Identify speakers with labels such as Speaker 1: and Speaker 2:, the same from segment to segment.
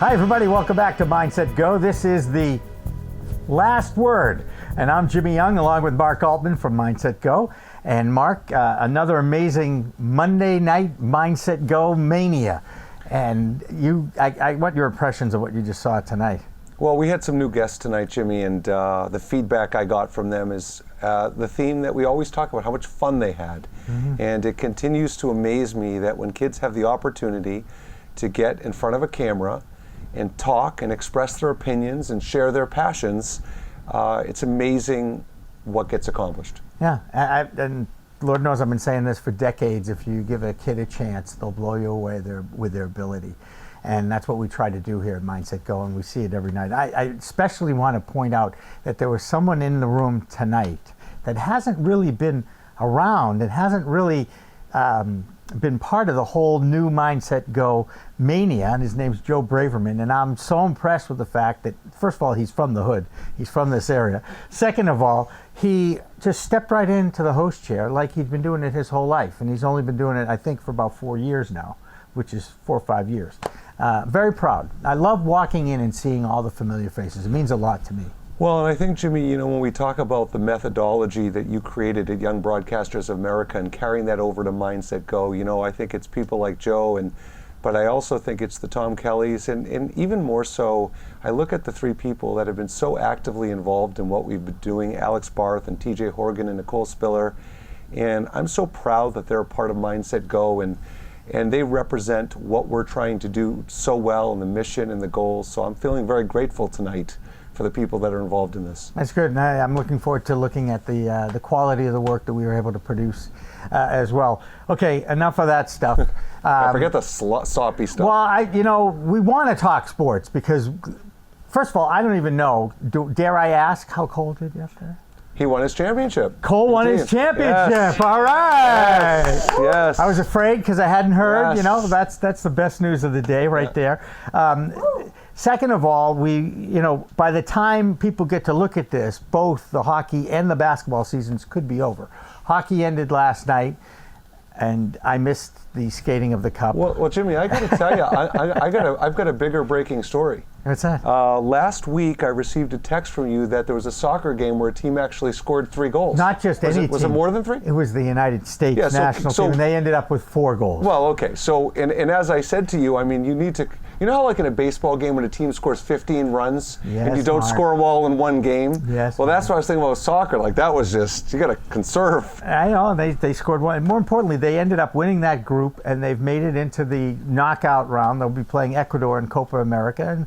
Speaker 1: Hi everybody, welcome back to Mindset Go. This is the last word, and I'm Jimmy Young along with Mark Altman from Mindset Go. And Mark, another amazing Monday night Mindset Go mania. And I want your impressions of what you just saw tonight.
Speaker 2: Well, we had some new guests tonight, Jimmy, and the feedback I got from them is the theme that we always talk about, how much fun they had. Mm-hmm. And it continues to amaze me that when kids have the opportunity to get in front of a camera and talk and express their opinions and share their passions, it's amazing what gets accomplished.
Speaker 1: Yeah, and Lord knows I've been saying this for decades. If you give a kid a chance, they'll blow you away with their ability. And that's what we try to do here at Mindset Go, and we see it every night. I especially want to point out that there was someone in the room tonight that hasn't really been around and hasn't really been part of the whole new Mindset Go mania, and his name's Joe Braverman. And I'm so impressed with the fact that, first of all, he's from the hood. He's from this area. Second of all, he just stepped right into the host chair like he'd been doing it his whole life. And he's only been doing it, I think, for about 4 years now, which is 4 or 5 years. Very proud. I love walking in and seeing all the familiar faces. It means a lot to me.
Speaker 2: Well, and I think, Jimmy, when we talk about the methodology that you created at Young Broadcasters of America and carrying that over to Mindset Go, I think it's people like Joe, but I also think it's the Tom Kellys, and even more so, I look at the 3 people that have been so actively involved in what we've been doing, Alex Barth and TJ Horgan and Nicole Spiller, and I'm so proud that they're a part of Mindset Go, and they represent what we're trying to do so well, and the mission and the goals, so I'm feeling very grateful tonight for the people that are involved in this.
Speaker 1: That's good, and I'm looking forward to looking at the quality of the work that we were able to produce as well. Okay, enough of that stuff.
Speaker 2: Forget the soppy stuff.
Speaker 1: Well, we want to talk sports because, first of all, I don't even know. Dare I ask how Cole did yesterday?
Speaker 2: He won his championship.
Speaker 1: Cole won his championship. Yes. All right.
Speaker 2: Yes.
Speaker 1: I was afraid because I hadn't heard.
Speaker 2: Yes.
Speaker 1: That's the best news of the day right there. Second of all, by the time people get to look at this, both the hockey and the basketball seasons could be over. Hockey ended last night, and I missed the skating of the cup.
Speaker 2: Well, Jimmy, I got to tell you, I've got a bigger breaking story.
Speaker 1: What's that?
Speaker 2: Last week, I received a text from you that there was a soccer game where a team actually scored 3 goals.
Speaker 1: Not just any team.
Speaker 2: Was it more than 3?
Speaker 1: It was the United States national team, and they ended up with 4 goals.
Speaker 2: Well, okay. So, and as I said to you, you need to, how like in a baseball game when a team scores 15 runs and you don't score them all in one game?
Speaker 1: Yes.
Speaker 2: Well, that's what I was thinking about soccer. Like, that was just, you got to conserve.
Speaker 1: I know. They scored 1. And more importantly, they ended up winning that group, and they've made it into the knockout round. They'll be playing Ecuador in Copa America. And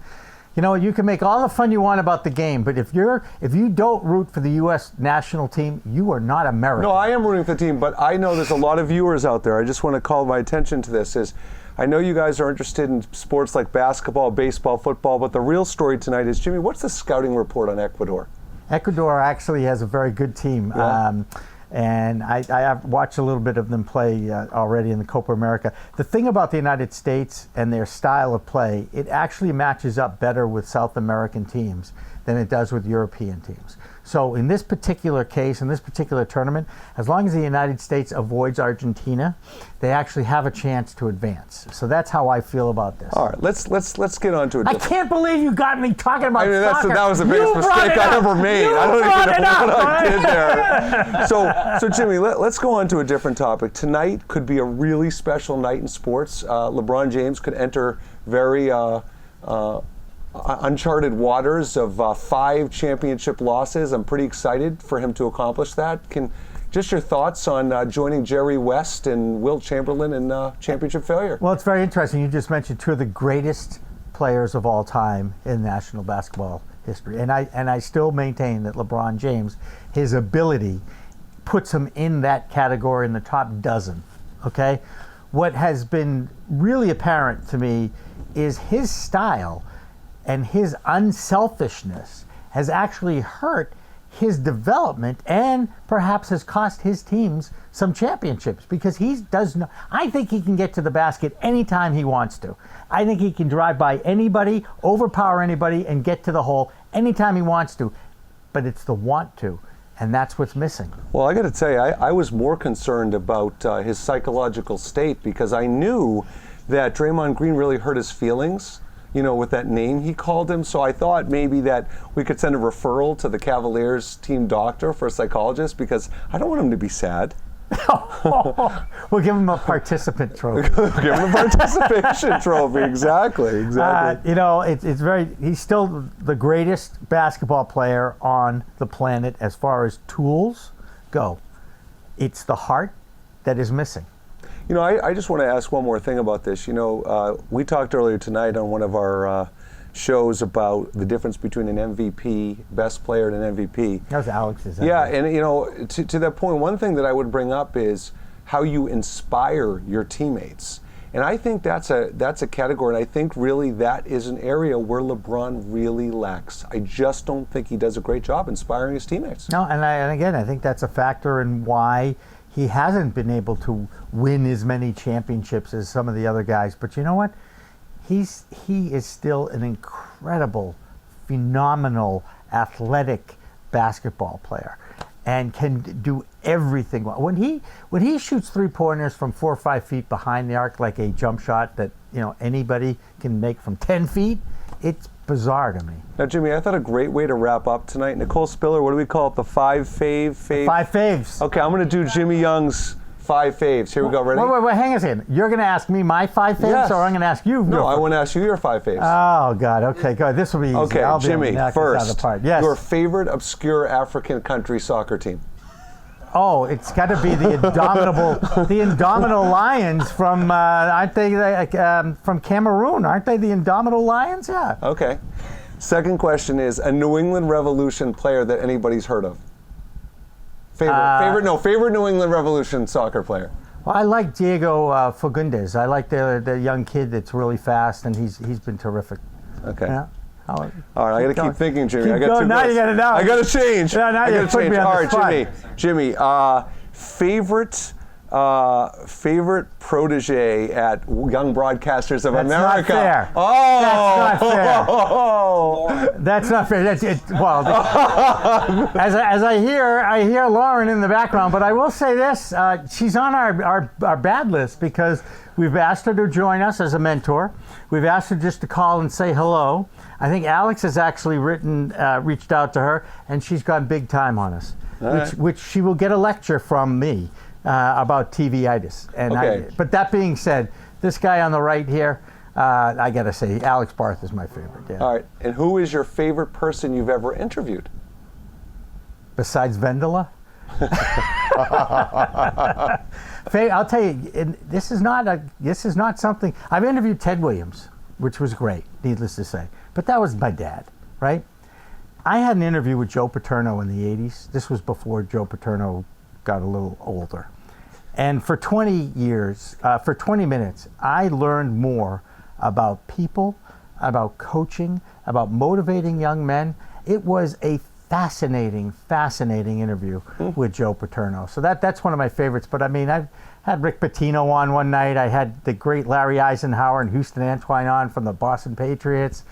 Speaker 1: you can make all the fun you want about the game, but if you don't root for the U.S. national team, you are not American.
Speaker 2: No, I am rooting for the team, but I know there's a lot of viewers out there. I just want to call my attention to this. I know you guys are interested in sports like basketball, baseball, football, but the real story tonight is, Jimmy, what's the scouting report on Ecuador?
Speaker 1: Ecuador actually has a very good team.
Speaker 2: Yeah.
Speaker 1: And I have watched a little bit of them play already in the Copa America. The thing about the United States and their style of play, it actually matches up better with South American teams than it does with European teams. So in this particular case, in this particular tournament, as long as the United States avoids Argentina, they actually have a chance to advance. So that's how I feel about this.
Speaker 2: All right, let's get on to it.
Speaker 1: I can't believe you got me talking about soccer.
Speaker 2: That was the biggest mistake I ever made. I don't even know what I did there. So Jimmy, let's go on to a different topic. Tonight could be a really special night in sports. LeBron James could enter very uncharted waters of 5 championship losses. I'm pretty excited for him to accomplish that. Just your thoughts on joining Jerry West and Wilt Chamberlain in championship failure?
Speaker 1: Well, it's very interesting. You just mentioned 2 of the greatest players of all time in national basketball history. And I still maintain that LeBron James, his ability puts him in that category in the top dozen. Okay? What has been really apparent to me is his style and his unselfishness has actually hurt his development and perhaps has cost his teams some championships because I think he can get to the basket anytime he wants to. I think he can drive by anybody, overpower anybody, and get to the hole anytime he wants to. But it's the want to, and that's what's missing.
Speaker 2: Well, I got to tell you, I was more concerned about his psychological state because I knew that Draymond Green really hurt his feelings with that name he called him. So I thought maybe that we could send a referral to the Cavaliers team doctor for a psychologist, because I don't want him to be sad.
Speaker 1: We'll give him a participant trophy.
Speaker 2: Give him a participation trophy. Exactly.
Speaker 1: He's still the greatest basketball player on the planet as far as tools go. It's the heart that is missing.
Speaker 2: I just want to ask one more thing about this. We talked earlier tonight on one of our shows about the difference between an MVP, best player, and an MVP.
Speaker 1: That was Alex's.
Speaker 2: Yeah, and to that point, one thing that I would bring up is how you inspire your teammates. And I think that's a category, and I think really that is an area where LeBron really lacks. I just don't think he does a great job inspiring his teammates.
Speaker 1: No, and again, I think that's a factor in why he hasn't been able to win as many championships as some of the other guys. But you know what? He is still an incredible, phenomenal, athletic basketball player, and can do everything well. When he shoots 3-pointers from 4 or 5 feet behind the arc, like a jump shot that anybody can make from 10 feet, it's bizarre to me.
Speaker 2: Now, Jimmy, I thought a great way to wrap up tonight. Nicole Spiller, what do we call it? The 5 fave?
Speaker 1: 5 faves.
Speaker 2: Okay, I'm going to do Jimmy Young's 5 faves. Here we go. Ready?
Speaker 1: Wait, hang on a second. You're going to ask me my 5 faves,
Speaker 2: yes.
Speaker 1: or I'm going to ask you?
Speaker 2: No, I want to ask you your 5 faves.
Speaker 1: Oh, God. Okay, good. This will be easy.
Speaker 2: Okay, Jimmy, first,
Speaker 1: yes.
Speaker 2: Your favorite obscure African country soccer team?
Speaker 1: Oh, it's got to be the Indomitable Lions from, aren't they from Cameroon? Aren't they the Indomitable Lions? Yeah.
Speaker 2: Okay. Second question is a New England Revolution player that anybody's heard of. Favorite New England Revolution soccer player.
Speaker 1: Well, I like Diego Fagundes. I like the young kid that's really fast, and he's been terrific.
Speaker 2: Okay.
Speaker 1: Yeah.
Speaker 2: All right, I got to keep thinking, Jimmy. I got
Speaker 1: going.
Speaker 2: two
Speaker 1: Now
Speaker 2: minutes.
Speaker 1: you got to know.
Speaker 2: I got to change.
Speaker 1: Yeah, now you put me on the spot.
Speaker 2: All right, Jimmy. Favorite protege at Young Broadcasters of America.
Speaker 1: That's not fair.
Speaker 2: Oh,
Speaker 1: that's not fair. That's it. Well, as I hear Lauren in the background, but I will say this: she's on our bad list because we've asked her to join us as a mentor. We've asked her just to call and say hello. I think Alex has actually reached out to her, and she's gone big time on us, which she will get a lecture from me about TV-itis. And
Speaker 2: okay.
Speaker 1: But that being said, this guy on the right here, I got to say, Alex Barth is my favorite. Yeah.
Speaker 2: All right. And who is your favorite person you've ever interviewed?
Speaker 1: Besides Vendela? I'll tell you, this is not something. I've interviewed Ted Williams, which was great, needless to say. But that was my dad, right? I had an interview with Joe Paterno in the 80s. This was before Joe Paterno got a little older. And for 20 minutes, I learned more about people, about coaching, about motivating young men. It was a fascinating interview with Joe Paterno. So that's one of my favorites. But I mean, I've had Rick Pitino on one night. I had the great Larry Eisenhower and Houston Antwine on from the Boston Patriots.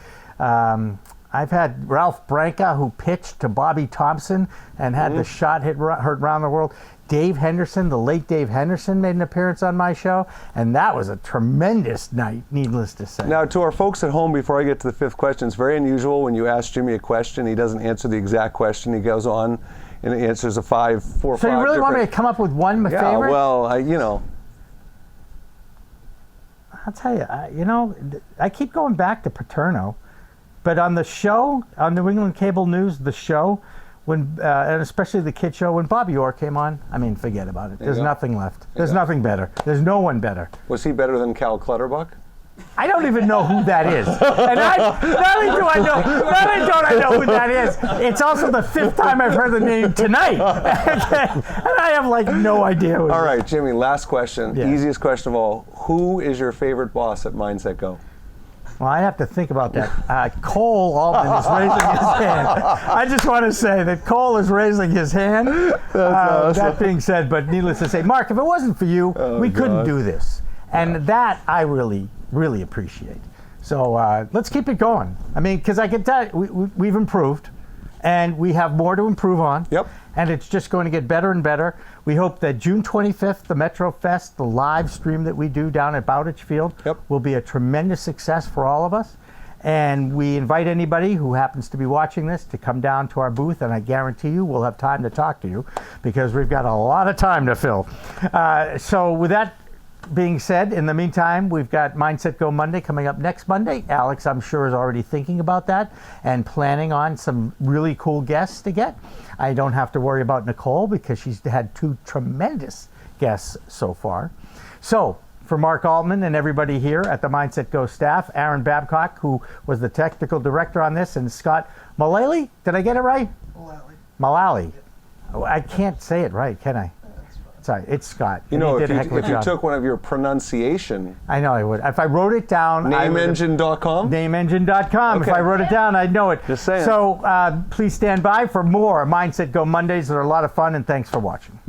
Speaker 1: I've had Ralph Branca, who pitched to Bobby Thompson and had the shot heard around the world. Dave Henderson, the late Dave Henderson, made an appearance on my show, and that was a tremendous night, needless to say.
Speaker 2: Now, to our folks at home, before I get to the fifth question, it's very unusual when you ask Jimmy a question, he doesn't answer the exact question. He goes on and answers a 4 or 5.
Speaker 1: So you really want me to come up with one favorite?
Speaker 2: Yeah, well,
Speaker 1: I'll tell you, I keep going back to Paterno. But on the show, on New England Cable News, the show, when and especially the kid show, when Bobby Orr came on, I mean, forget about it. There's nothing left. There's nothing better. There's no one better.
Speaker 2: Was he better than Cal Clutterbuck?
Speaker 1: I don't even know who that is. And not only don't I know who that is, it's also the 5th time I've heard the name tonight. And I have no idea who it is.
Speaker 2: All right, Jimmy, last question.
Speaker 1: Yeah.
Speaker 2: Easiest question of all. Who is your favorite boss at MindsetGo?
Speaker 1: Well, I have to think about that. Cole Altman is raising his hand. I just want to say that Cole is raising his hand. That being said, but needless to say, Mark, if it wasn't for you, we couldn't do this. And that I really, really appreciate. So let's keep it going. I mean, because I can tell you, we've improved, and we have more to improve on.
Speaker 2: Yep.
Speaker 1: And it's just going to get better and better. We hope that June 25th, the Metro Fest, the live stream that we do down at Bowditch Field, will be a tremendous success for all of us. And we invite anybody who happens to be watching this to come down to our booth, and I guarantee you we'll have time to talk to you because we've got a lot of time to fill. So with that being said, in the meantime, we've got Mindset Go Monday coming up next Monday. Alex, I'm sure, is already thinking about that and planning on some really cool guests to get. I don't have to worry about Nicole because she's had 2 tremendous guests so far. So, for Mark Altman and everybody here at the Mindset Go staff, Aaron Babcock, who was the technical director on this, and Scott Mullally, did I get it right? Mullally. Oh, I can't say it right, can I? Sorry, it's Scott.
Speaker 2: You
Speaker 1: And
Speaker 2: know,
Speaker 1: he
Speaker 2: if
Speaker 1: did a heck of a
Speaker 2: you
Speaker 1: job.
Speaker 2: took one of your pronunciation,
Speaker 1: I know I would. If I wrote it down,
Speaker 2: nameengine.com?
Speaker 1: nameengine.com. If
Speaker 2: Okay.
Speaker 1: I wrote it down, I'd know it.
Speaker 2: Just saying.
Speaker 1: So please stand by for more Mindset Go Mondays. They're a lot of fun, and thanks for watching.